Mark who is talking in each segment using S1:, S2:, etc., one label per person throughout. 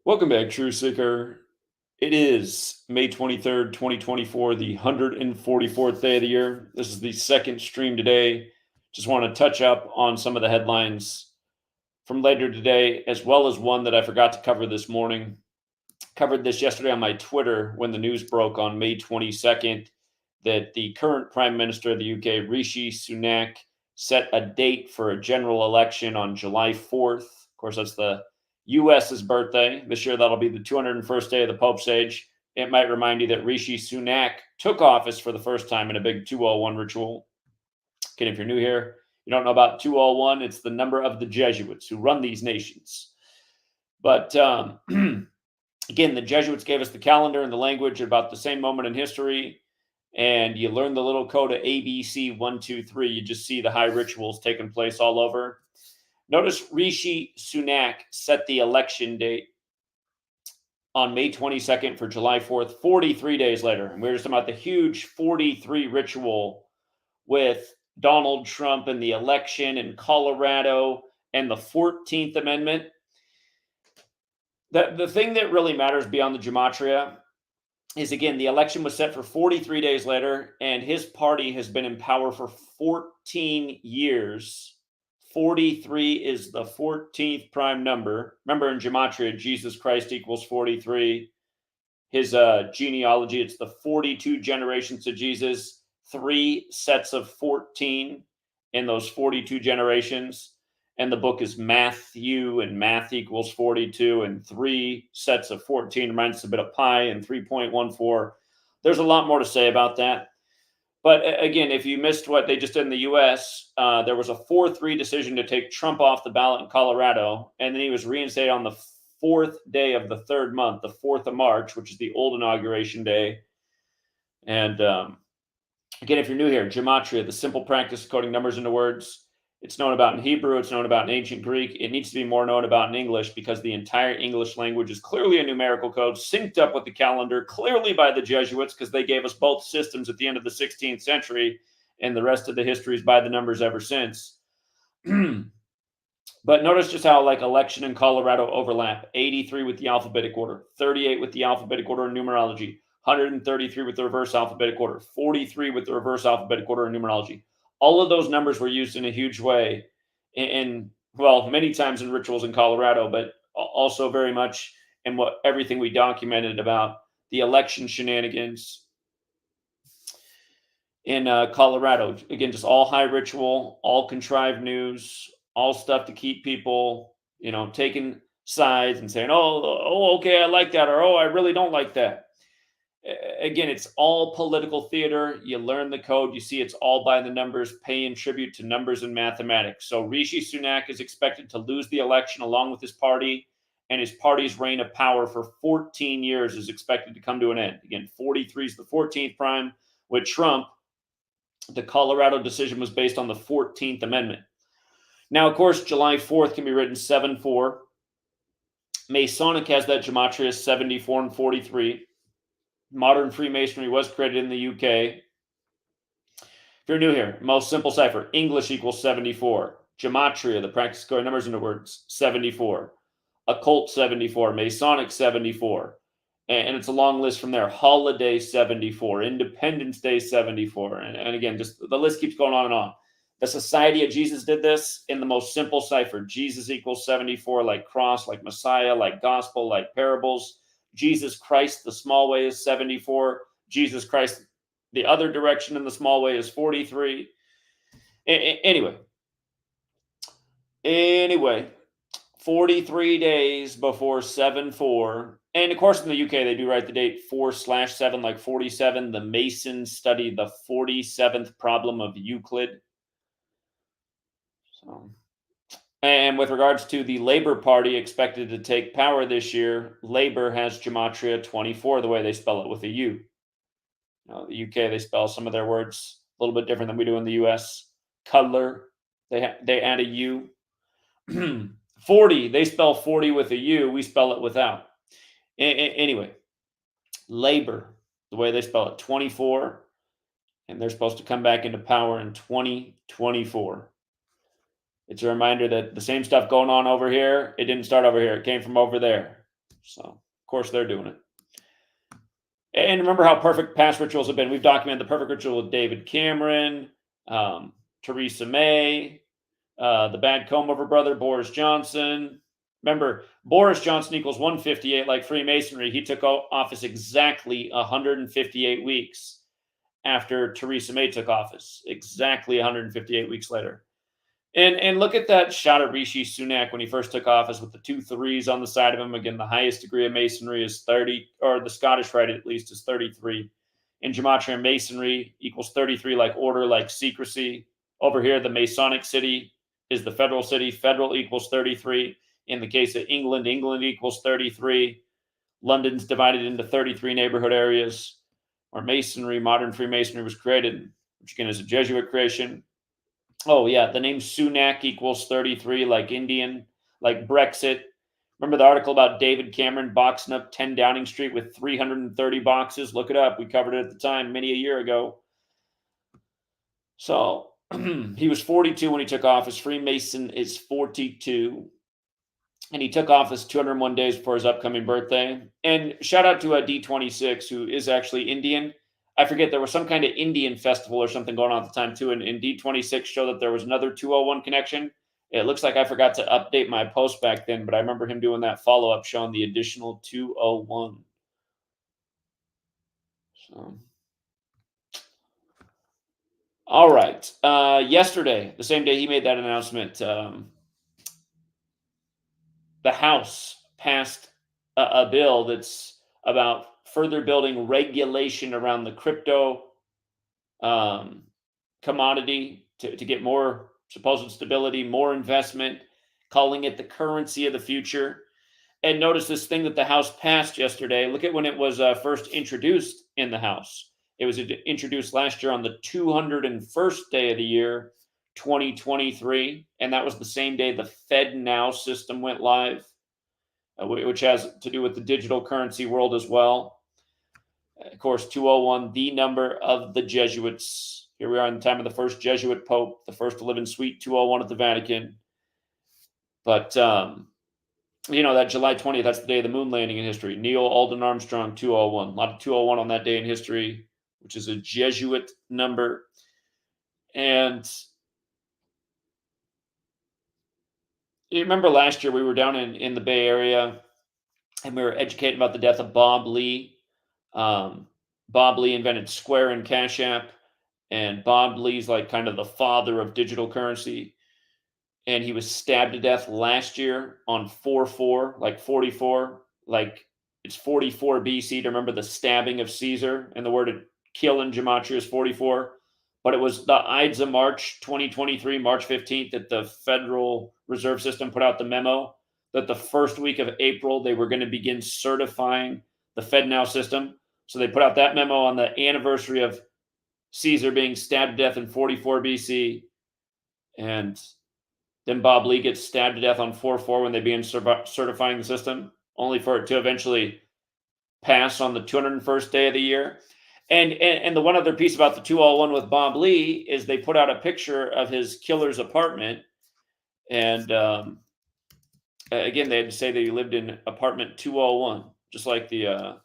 S1: Welcome back, True Seeker. It is May 23rd, 2024, the 144th day of the year. This is the second stream today. Just want to touch up on some of the headlines from later today, as well as one that I forgot to cover this morning. Covered this yesterday on my Twitter when the news broke on May 22nd that the current Prime Minister of the UK, Rishi Sunak, set a date for a general election on July 4th. Of course, that's the US's birthday. This year, that'll be the 201st day of the Pope's age. It might remind you that Rishi Sunak took office for the first time in a big 201 ritual. Again, if you're new here, you don't know about 201, it's the number of the Jesuits who run these nations. But again, the Jesuits gave us the calendar and the language at about the same moment in history. And you learn the little code of ABC 123. You just see the high rituals taking place all over. Notice Rishi Sunak set the election date on May 22nd for July 4th, 43 days later. And we're just about the huge 43 ritual with Donald Trump and the election in Colorado and the 14th Amendment. The thing that really matters beyond the gematria is, again, the election was set for 43 days later, and his party has been in power for 14 years. 43 is the 14th prime number. Remember, in gematria, Jesus Christ equals 43. His genealogy, it's the 42 generations of Jesus, 3 sets of 14 in those 42 generations. And the book is Matthew, and math equals 42, and 3 sets of 14 reminds us a bit of pi, and 3.14. There's a lot more to say about that. But again, if you missed what they just did in the U.S., there was a 4-3 decision to take Trump off the ballot in Colorado, and then he was reinstated on the 4th day of the 3rd month, the 4th of March, which is the old inauguration day. And again, if you're new here, gematria, the simple practice of coding numbers into words. It's known about in Hebrew. It's known about in ancient Greek. It needs to be more known about in English because the entire English language is clearly a numerical code synced up with the calendar, clearly by the Jesuits, because they gave us both systems at the end of the 16th century, and the rest of the history is by the numbers ever since. But notice just how election in Colorado overlap. 83 with the alphabetic order, 38 with the alphabetic order in numerology, 133 with the reverse alphabetic order, 43 with the reverse alphabetic order in numerology. All of those numbers were used in a huge way well, many times in rituals in Colorado, but also very much in everything we documented about the election shenanigans in Colorado. Again, just all high ritual, all contrived news, all stuff to keep people, taking sides and saying, oh, okay, I like that, or oh, I really don't like that. Again, it's all political theater. You learn the code. You see it's all by the numbers, paying tribute to numbers and mathematics. So Rishi Sunak is expected to lose the election along with his party, and his party's reign of power for 14 years is expected to come to an end. Again, 43 is the 14th prime. With Trump, the Colorado decision was based on the 14th Amendment. Now, of course, July 4th can be written 7-4. Masonic has that gematria 74 and 43. Modern Freemasonry was created in the UK. If you're new here, most simple cipher, English equals 74. Gematria, the practice of coding numbers into words, 74. Occult 74. Masonic 74. And it's a long list from there. Holiday 74. Independence Day 74. And again, just the list keeps going on and on. The Society of Jesus did this in the most simple cipher. Jesus equals 74, like cross, like Messiah, like gospel, like parables. Jesus Christ, the small way, is 74. Jesus Christ, the other direction in the small way, is 43. Anyway, 43 days before 7-4. And of course, in the UK, they do write the date 4/7, like 47. The Masons study the 47th problem of Euclid. And with regards to the Labour Party expected to take power this year, Labour has gematria 24, the way they spell it, with a U. Now, the UK, they spell some of their words a little bit different than we do in the US. Color, they add a U. 40, they spell 40 with a U. We spell it without. Anyway, Labour, the way they spell it, 24. And they're supposed to come back into power in 2024. It's a reminder that the same stuff going on over here, it didn't start over here. It came from over there. So, of course, they're doing it. And remember how perfect past rituals have been. We've documented the perfect ritual with David Cameron, Theresa May, the bad comb over brother, Boris Johnson. Remember, Boris Johnson equals 158, like Freemasonry. He took office exactly 158 weeks after Theresa May took office, exactly 158 weeks later. And look at that shot of Rishi Sunak when he first took office with the two threes on the side of him. Again, the highest degree of Masonry is 30, or the Scottish Rite at least is 33. In Gematria, Masonry equals 33, like order, like secrecy. Over here, the Masonic city is the federal city. Federal equals 33. In the case of England, England equals 33. London's divided into 33 neighborhood areas where Masonry, modern Freemasonry, was created, which again is a Jesuit creation. Oh, yeah, the name Sunak equals 33, like Indian, like Brexit. Remember the article about David Cameron boxing up 10 Downing Street with 330 boxes? Look it up. We covered it at the time, many a year ago. So he was 42 when he took office. Freemason is 42. And he took office 201 days before his upcoming birthday. And shout out to D26, who is actually Indian. I forget, there was some kind of Indian festival or something going on at the time too, and D26 showed that there was another 201 connection. It looks like I forgot to update my post back then, but I remember him doing that follow-up showing the additional 201. So, all right. Yesterday, the same day he made that announcement, the House passed a bill that's about further building regulation around the crypto um, commodity to get more supposed stability, more investment, calling it the currency of the future. And notice this thing that the House passed yesterday. Look at when it was first introduced in the House. It was introduced last year on the 201st day of the year, 2023. And that was the same day the FedNow system went live, which has to do with the digital currency world as well. Of course, 201, the number of the Jesuits. Here we are in the time of the first Jesuit Pope, the first to live in Suite 201 at the Vatican. But, that July 20th, that's the day of the moon landing in history. Neil Alden Armstrong, 201. A lot of 201 on that day in history, which is a Jesuit number. And you remember last year we were down in the Bay Area and we were educated about the death of Bob Lee. Bob Lee invented Square and CashApp, and Bob Lee's like kind of the father of digital currency. And he was stabbed to death last year on 4/4, like 44, like it's 44 BC to remember the stabbing of Caesar, and the word kill in gematria is 44. But it was the Ides of March 2023, March 15th, that the Federal Reserve System put out the memo that the first week of April they were going to begin certifying the FedNow system. So they put out that memo on the anniversary of Caesar being stabbed to death in 44 BC. And then Bob Lee gets stabbed to death on 4/4 when they begin certifying the system, only for it to eventually pass on the 201st day of the year. And the one other piece about the 201 with Bob Lee is they put out a picture of his killer's apartment. And again, they had to say that he lived in apartment 201, just like the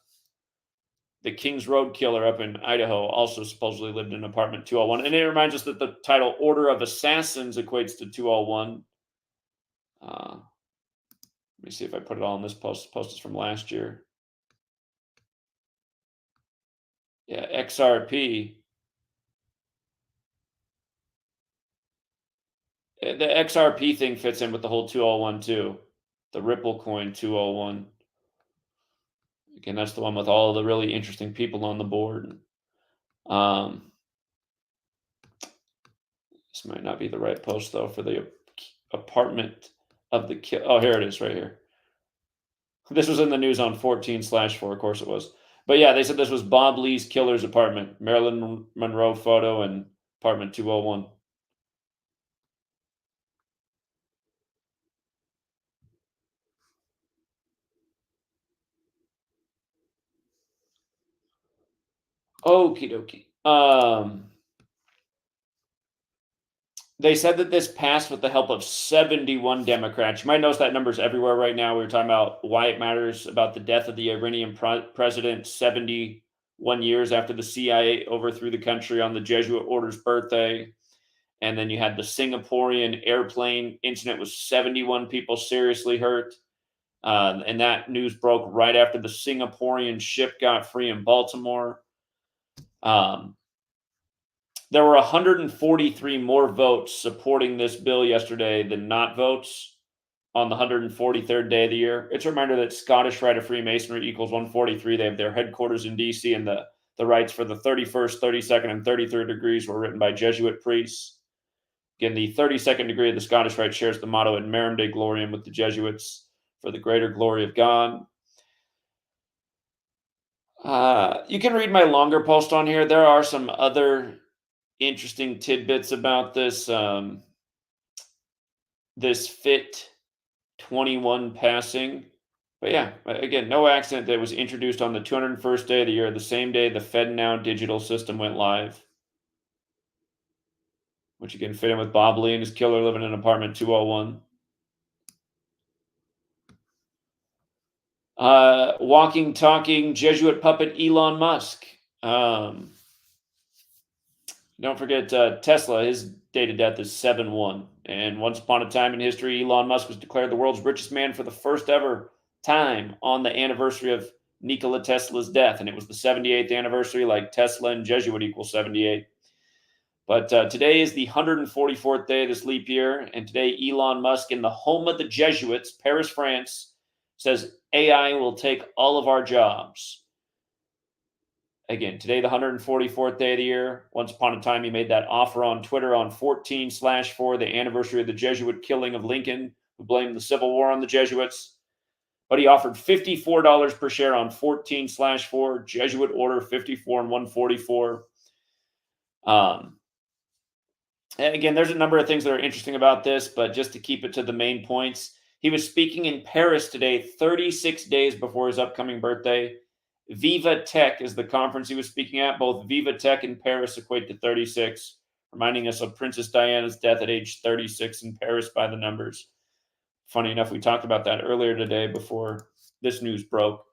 S1: Kings Road killer up in Idaho also supposedly lived in apartment 201. And it reminds us that the title Order of Assassins equates to 201. Let me see if I put it all in this post. This post is from last year. Yeah, XRP. The XRP thing fits in with the whole 201 too. The Ripple coin 201. Again, that's the one with all the really interesting people on the board. This might not be the right post though for the apartment of the kill. Oh, here it is right here. This was in the news on 14/4. Of course it was. But yeah, they said this was Bob Lee's killer's apartment. Marilyn Monroe photo and apartment 201. Okie dokie. They said that this passed with the help of 71 Democrats. You might notice that number's everywhere right now. We were talking about why it matters about the death of the Iranian president 71 years after the CIA overthrew the country on the Jesuit order's birthday. And then you had the Singaporean airplane incident with 71 people seriously hurt. And that news broke right after the Singaporean ship got free in Baltimore. There were 143 more votes supporting this bill yesterday than not votes on the 143rd day of the year. It's a reminder that Scottish Rite of Freemasonry equals 143. They have their headquarters in DC, and the rites for the 31st, 32nd, and 33rd degrees were written by Jesuit priests. Again, the 32nd degree of the Scottish Rite shares the motto "In Merum Dei Gloriam" with the Jesuits, for the greater glory of God. You can read my longer post on here. There are some other interesting tidbits about this. This Fit 21 passing. But yeah, again, no accident that it was introduced on the 201st day of the year, the same day the FedNow digital system went live. Which you can fit in with Bob Lee and his killer living in apartment 201. Walking, talking Jesuit puppet Elon Musk. Don't forget Tesla, his date of death is 7/1. And once upon a time in history, Elon Musk was declared the world's richest man for the first ever time on the anniversary of Nikola Tesla's death. And it was the 78th anniversary, like Tesla and Jesuit equal 78. But today is the 144th day of this leap year. And today, Elon Musk, in the home of the Jesuits, Paris, France, says AI will take all of our jobs. Again, today, the 144th day of the year. Once upon a time, he made that offer on Twitter on 14/4, the anniversary of the Jesuit killing of Lincoln, who blamed the Civil War on the Jesuits. But he offered $54 per share on 14/4, Jesuit order 54 and 144. And again, there's a number of things that are interesting about this, but just to keep it to the main points, he was speaking in Paris today, 36 days before his upcoming birthday. Viva Tech is the conference he was speaking at. Both Viva Tech and Paris equate to 36, reminding us of Princess Diana's death at age 36 in Paris by the numbers. Funny enough, we talked about that earlier today before this news broke.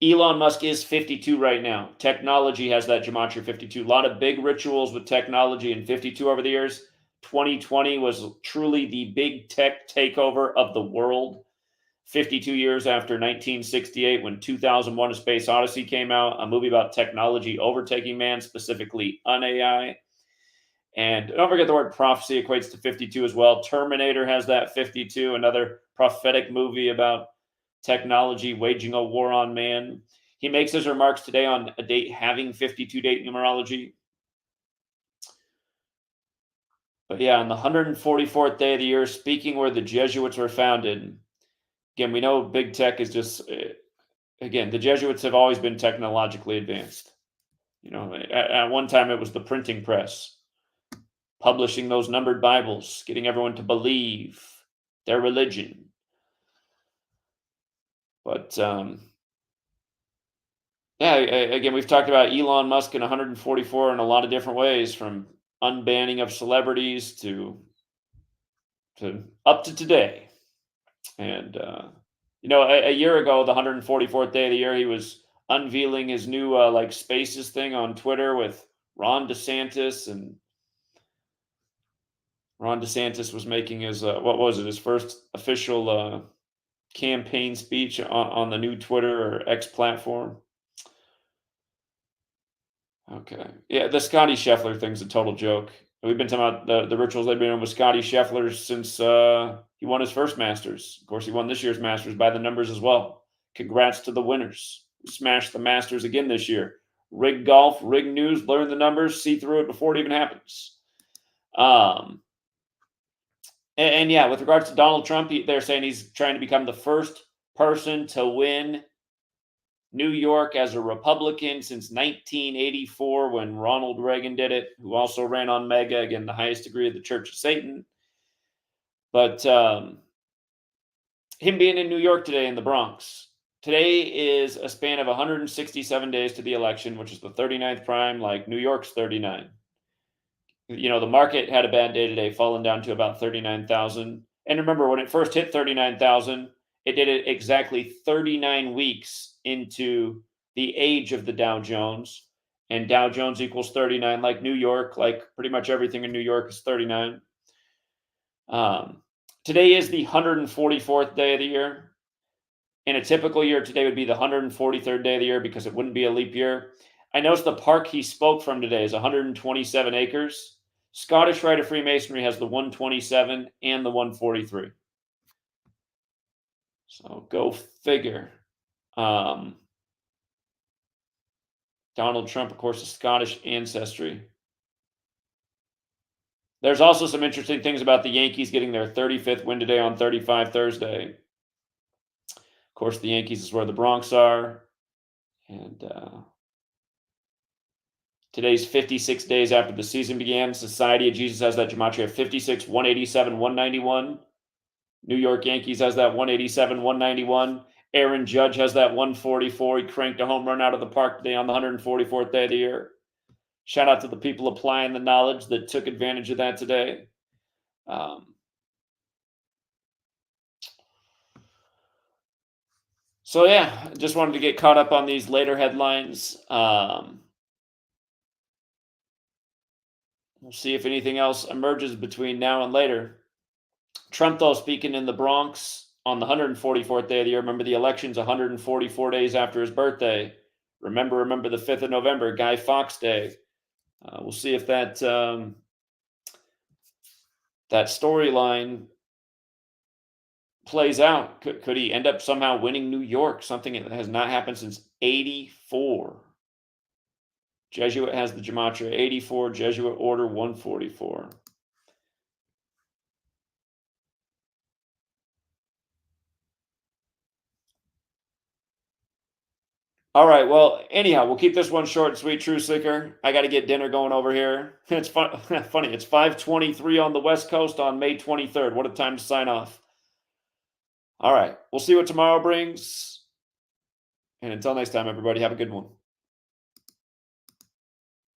S1: Elon Musk is 52 right now. Technology has that Gematria 52. A lot of big rituals with technology and 52 over the years. 2020 was truly the big tech takeover of the world. 52 years after 1968, when 2001: A Space Odyssey came out, a movie about technology overtaking man, specifically on AI. And don't forget the word prophecy equates to 52 as well. Terminator has that 52, another prophetic movie about technology waging a war on man. He makes his remarks today on a date having 52 date numerology. But yeah, on the 144th day of the year, speaking where the Jesuits were founded. Again, we know big tech is just, again, the Jesuits have always been technologically advanced. You know, at one time it was the printing press, publishing those numbered Bibles, getting everyone to believe their religion. But yeah, again, we've talked about Elon Musk in 144 in a lot of different ways, from unbanning of celebrities to up to today. And you know, a year ago, the 144th day of the year, he was unveiling his new like Spaces thing on Twitter with Ron DeSantis, and Ron DeSantis was making his what was it, his first official campaign speech on the new Twitter or X platform. Okay. Yeah, the Scotty Scheffler thing's a total joke. We've been talking about the rituals they've been doing with Scotty Scheffler since he won his first Masters. Of course, he won this year's Masters by the numbers as well. Congrats to the winners who smashed the Masters again this year. Rig golf, rig news, learn the numbers, see through it before it even happens. And yeah, with regards to Donald Trump, they're saying he's trying to become the first person to win New York as a Republican since 1984, when Ronald Reagan did it, who also ran on MAGA, again, the highest degree of the Church of Satan. But him being in New York today in the Bronx. Today is a span of 167 days to the election, which is the 39th prime, like New York's 39. The market had a bad day today, falling down to about 39,000. And remember, when it first hit 39,000, it did it exactly 39 weeks into the age of the Dow Jones. And Dow Jones equals 39, like New York, like pretty much everything in New York is 39. Today is the 144th day of the year. In a typical year, today would be the 143rd day of the year because it wouldn't be a leap year. I noticed the park he spoke from today is 127 acres. Scottish Rite of Freemasonry has the 127 and the 143. So go figure. Donald Trump, of course, is Scottish ancestry. There's also some interesting things about the Yankees getting their 35th win today on 35 Thursday. Of course, the Yankees is where the Bronx are. And today's 56 days after the season began. Society of Jesus has that gematria 56, 187, 191. New York Yankees has that 187, 191. Aaron Judge has that 144. He cranked a home run out of the park today on the 144th day of the year. Shout out to the people applying the knowledge that took advantage of that today. So yeah, just wanted to get caught up on these later headlines. We'll see if anything else emerges between now and later. Trump, though, speaking in the Bronx on the 144th day of the year. Remember, the election's 144 days after his birthday. Remember the 5th of November, Guy Fawkes Day. We'll see if that storyline plays out. Could he end up somehow winning New York? Something that has not happened since 84. Jesuit has the gematria 84, Jesuit order 144. All right. Well, anyhow, we'll keep this one short and sweet, True Seeker. I got to get dinner going over here. It's funny. It's 5:23 on the West Coast on May 23rd. What a time to sign off. All right. We'll see what tomorrow brings. And until next time, everybody, have a good one.